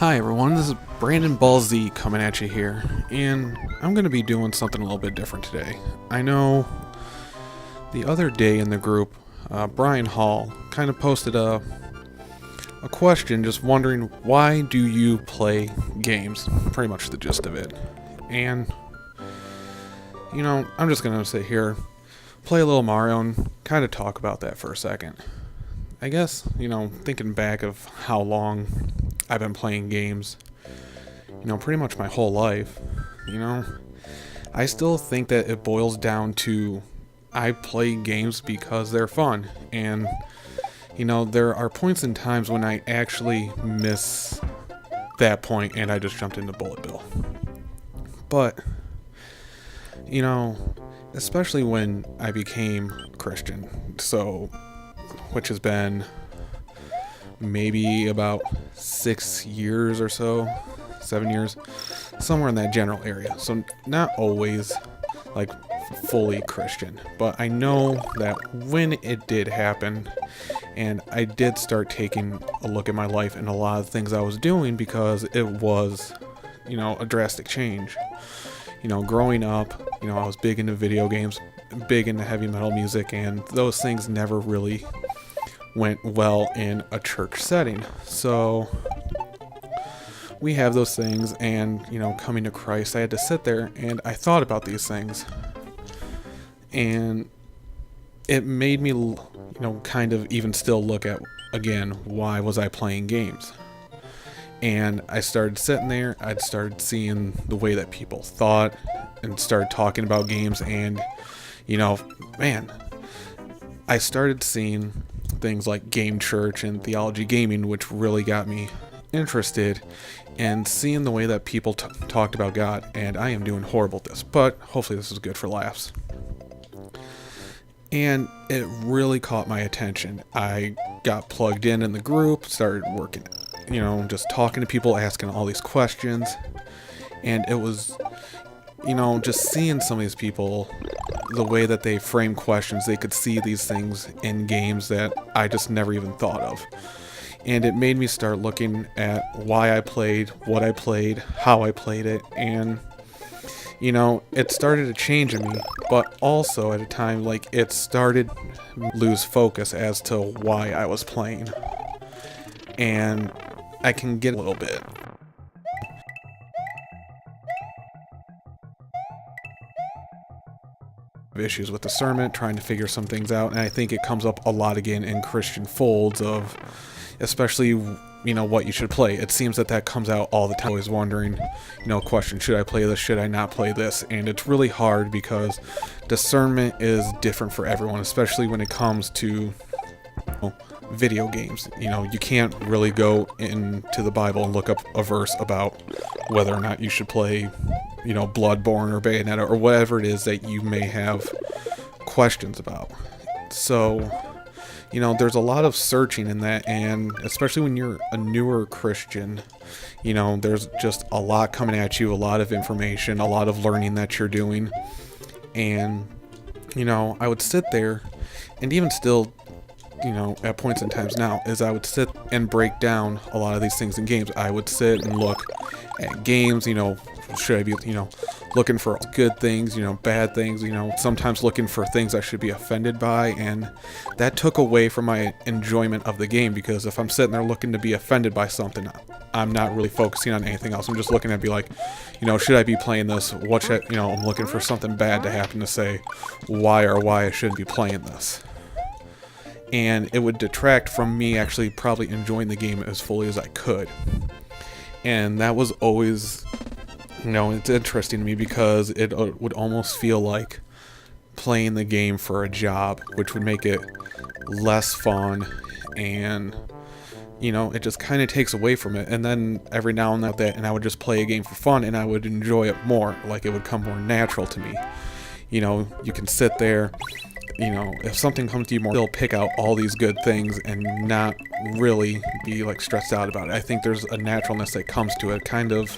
Hi everyone, this is Brandonball Z coming at you here, and I'm going to be doing something a little bit different today. I know the other day in the group, Brian Hall kind of posted a question just wondering, why do you play games? Pretty much the gist of it. And, I'm just going to sit here, play a little Mario, and kind of talk about that for a second. I guess, thinking back of how long I've been playing games, pretty much my whole life, I still think that it boils down to I play games because they're fun. And, there are points in times when I actually miss that point and I just jumped into Bullet Bill. But, especially when I became Christian, which has been maybe about 6 years or so, 7 years, somewhere in that general area. So not always like fully Christian, but I know that when it did happen and I did start taking a look at my life and a lot of things I was doing, because it was, a drastic change. Growing up, I was big into video games, big into heavy metal music, and those things never really went well in a church setting. So we have those things, and coming to Christ, I had to sit there and I thought about these things, and it made me kind of even still look at, again, why was I playing games? And I started sitting there, I'd started seeing the way that people thought and started talking about games, and I started seeing things like Game Church and Theology Gaming, which really got me interested, and seeing the way that people talked about God. And I am doing horrible at this, but hopefully this is good for laughs. And it really caught my attention. I got plugged in the group, started working, just talking to people, asking all these questions, and it was, just seeing some of these people, the way that they frame questions, they could see these things in games that I just never even thought of. And it made me start looking at why I played, what I played, how I played it, and, it started to change in me, but also at a time, it started to lose focus as to why I was playing. And I can get a little bit. Issues with discernment, trying to figure some things out, and I think it comes up a lot again in Christian folds of, especially, what you should play. It seems that comes out all the time. Always wondering, question, should I play this, should I not play this? And it's really hard because discernment is different for everyone, especially when it comes to video games. You can't really go into the Bible and look up a verse about whether or not you should play Bloodborne or Bayonetta or whatever it is that you may have questions about. So, there's a lot of searching in that, and especially when you're a newer Christian, there's just a lot coming at you, a lot of information, a lot of learning that you're doing. And, I would sit there, and even still, at points in times now, is I would sit and break down a lot of these things in games. I would sit and look at games, should I be, looking for good things, bad things, sometimes looking for things I should be offended by, and that took away from my enjoyment of the game, because if I'm sitting there looking to be offended by something, I'm not really focusing on anything else. I'm just looking at be like, should I be playing this? What should I'm looking for something bad to happen to say why I shouldn't be playing this. And it would detract from me actually probably enjoying the game as fully as I could. And that was always, it's interesting to me, because it would almost feel like playing the game for a job, which would make it less fun, and, it just kind of takes away from it. And then every now and then, and I would just play a game for fun, and I would enjoy it more, like it would come more natural to me. You can sit there, if something comes to you more, they'll pick out all these good things and not really be stressed out about it. I think there's a naturalness that comes to it, kind of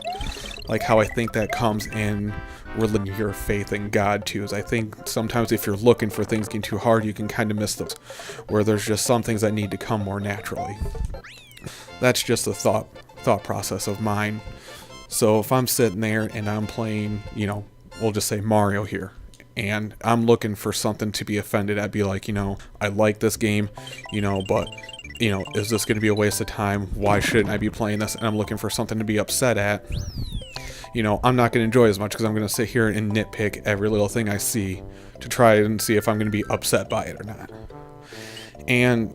like how I think that comes in religion, your faith in God too. Is I think sometimes if you're looking for things getting too hard, you can kind of miss those, where there's just some things that need to come more naturally. That's just a thought thought process of mine. So if I'm sitting there and I'm playing, we'll just say Mario here, and I'm looking for something to be offended, I'd be like, I like this game, but, is this going to be a waste of time? Why shouldn't I be playing this? And I'm looking for something to be upset at. I'm not going to enjoy it as much because I'm going to sit here and nitpick every little thing I see to try and see if I'm going to be upset by it or not. And,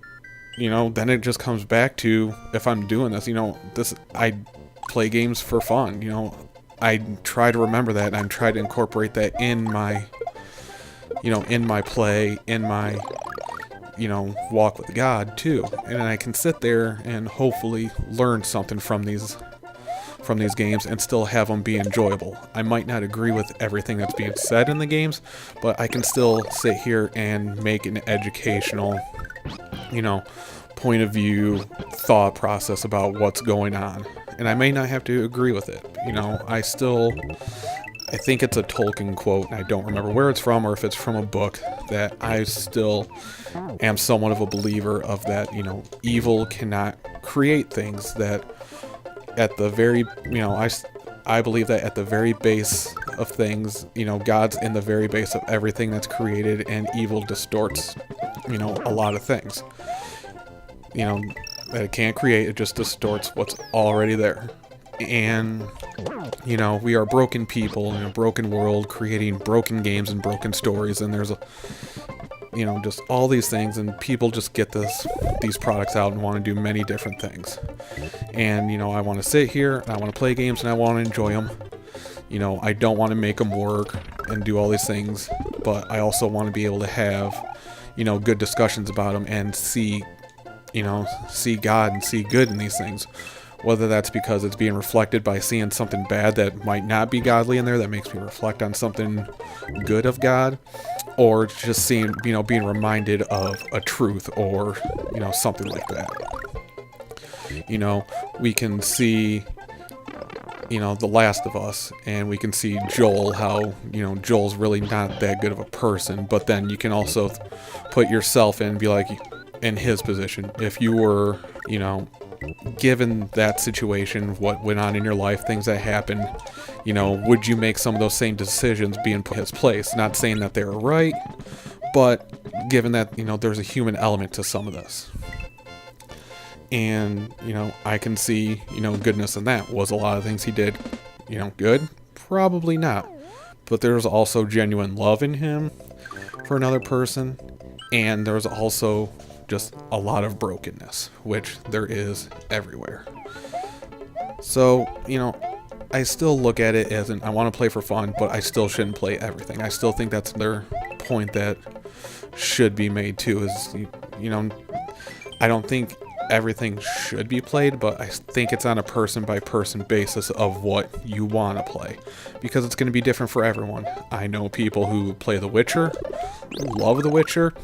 then it just comes back to, if I'm doing this, I play games for fun. I try to remember that, and I try to incorporate that in my, in my play, in my, walk with God too. And I can sit there and hopefully learn something from these games and still have them be enjoyable. I might not agree with everything that's being said in the games, but I can still sit here and make an educational, point of view, thought process about what's going on. And I may not have to agree with it. I think it's a Tolkien quote, and I don't remember where it's from or if it's from a book, that I still am somewhat of a believer of that, evil cannot create things. That at the very, I believe that at the very base of things, God's in the very base of everything that's created, and evil distorts, a lot of things. That it can't create, it just distorts what's already there. And, we are broken people in a broken world, creating broken games and broken stories, and there's just all these things, and people just get these products out and want to do many different things. And, I want to sit here, and I want to play games, and I want to enjoy them. I don't want to make them work and do all these things, but I also want to be able to have, good discussions about them and see God and see good in these things. Whether that's because it's being reflected by seeing something bad that might not be godly in there that makes me reflect on something good of God, or just seeing, being reminded of a truth or, something like that. We can see, The Last of Us, and we can see Joel, how, Joel's really not that good of a person, but then you can also put yourself in and be like, in his position. If you were, given that situation, what went on in your life, things that happened, would you make some of those same decisions being put in his place? Not saying that they were right, but given that, there's a human element to some of this. And, I can see, goodness in that. Was a lot of things he did, good? Probably not. But there's also genuine love in him for another person. And there's also just a lot of brokenness, which there is everywhere. So, I still look at it as I want to play for fun, but I still shouldn't play everything. I still think that's their point that should be made too, is, I don't think everything should be played, but I think it's on a person by person basis of what you want to play, because it's going to be different for everyone. I know people who play The Witcher, love The Witcher,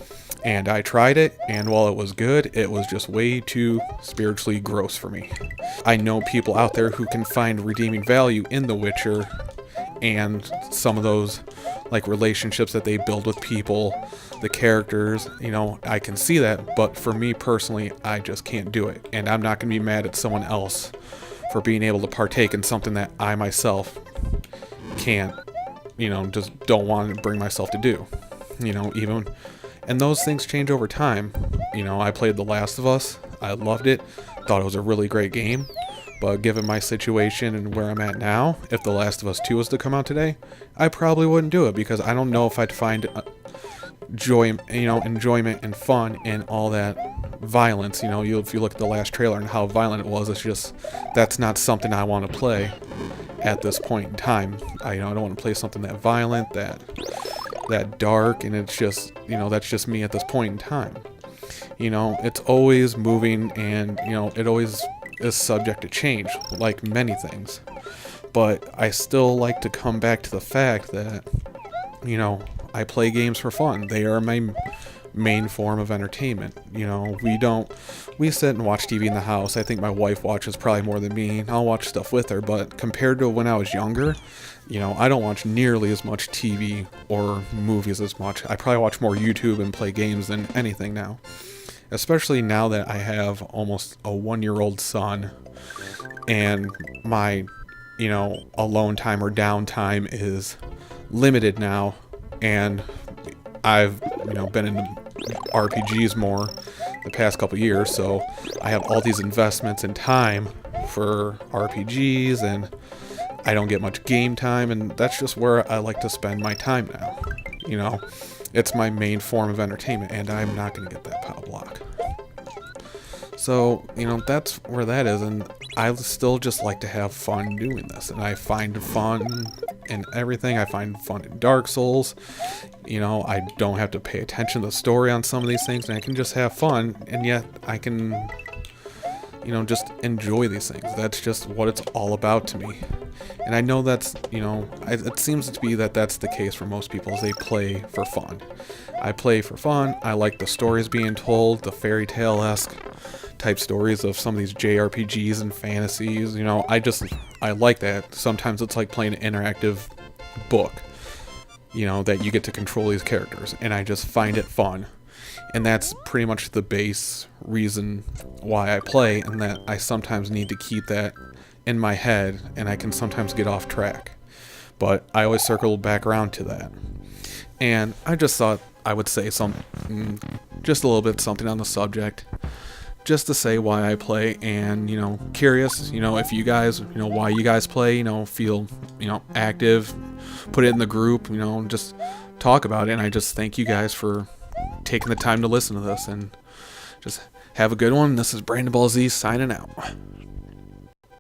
and I tried it, and while it was good, it was just way too spiritually gross for me. I know people out there who can find redeeming value in The Witcher and some of those relationships that they build with people, the characters, I can see that, but for me personally, I just can't do it. And I'm not going to be mad at someone else for being able to partake in something that I myself can't, just don't want to bring myself to do, even. And those things change over time. I played The Last of Us. I loved it. Thought it was a really great game. But given my situation and where I'm at now, if The Last of Us 2 was to come out today, I probably wouldn't do it, because I don't know if I'd find joy, enjoyment and fun in all that violence. If you look at the last trailer and how violent it was, it's just, that's not something I want to play at this point in time. I don't want to play something that violent, that dark, and it's just, that's just me at this point in time. It's always moving, and, it always is subject to change, like many things. But I still like to come back to the fact that, I play games for fun. They are my main form of entertainment. We sit and watch TV in the house. I think my wife watches probably more than me. I'll watch stuff with her, but compared to when I was younger, I don't watch nearly as much TV or movies as much. I probably watch more YouTube and play games than anything now. especially now that I have almost a 1-year-old son, and my, alone time or downtime is limited now, and I've, been into RPGs more the past couple years, so I have all these investments in time for RPGs, and I don't get much game time, and that's just where I like to spend my time now. It's my main form of entertainment, and I'm not going to get that POW block. So, that's where that is, and I still just like to have fun doing this, and I find fun in everything. I find fun in Dark Souls. I don't have to pay attention to the story on some of these things, and I can just have fun, and yet I can, just enjoy these things. That's just what it's all about to me. And I know that's, it seems to be that that's the case for most people, is they play for fun. I play for fun. I like the stories being told, the fairy tale-esque type stories of some of these JRPGs and fantasies. I like that. Sometimes it's like playing an interactive book, that you get to control these characters, and I just find it fun. And that's pretty much the base reason why I play, and that I sometimes need to keep that in my head, and I can sometimes get off track. But I always circle back around to that. And I just thought I would say something, just a little bit something on the subject, just to say why I play, and, curious, if you guys, why you guys play, feel, active, put it in the group, just talk about it. And I just thank you guys for taking the time to listen to this, and just have a good one. This is Brandonball Z signing out.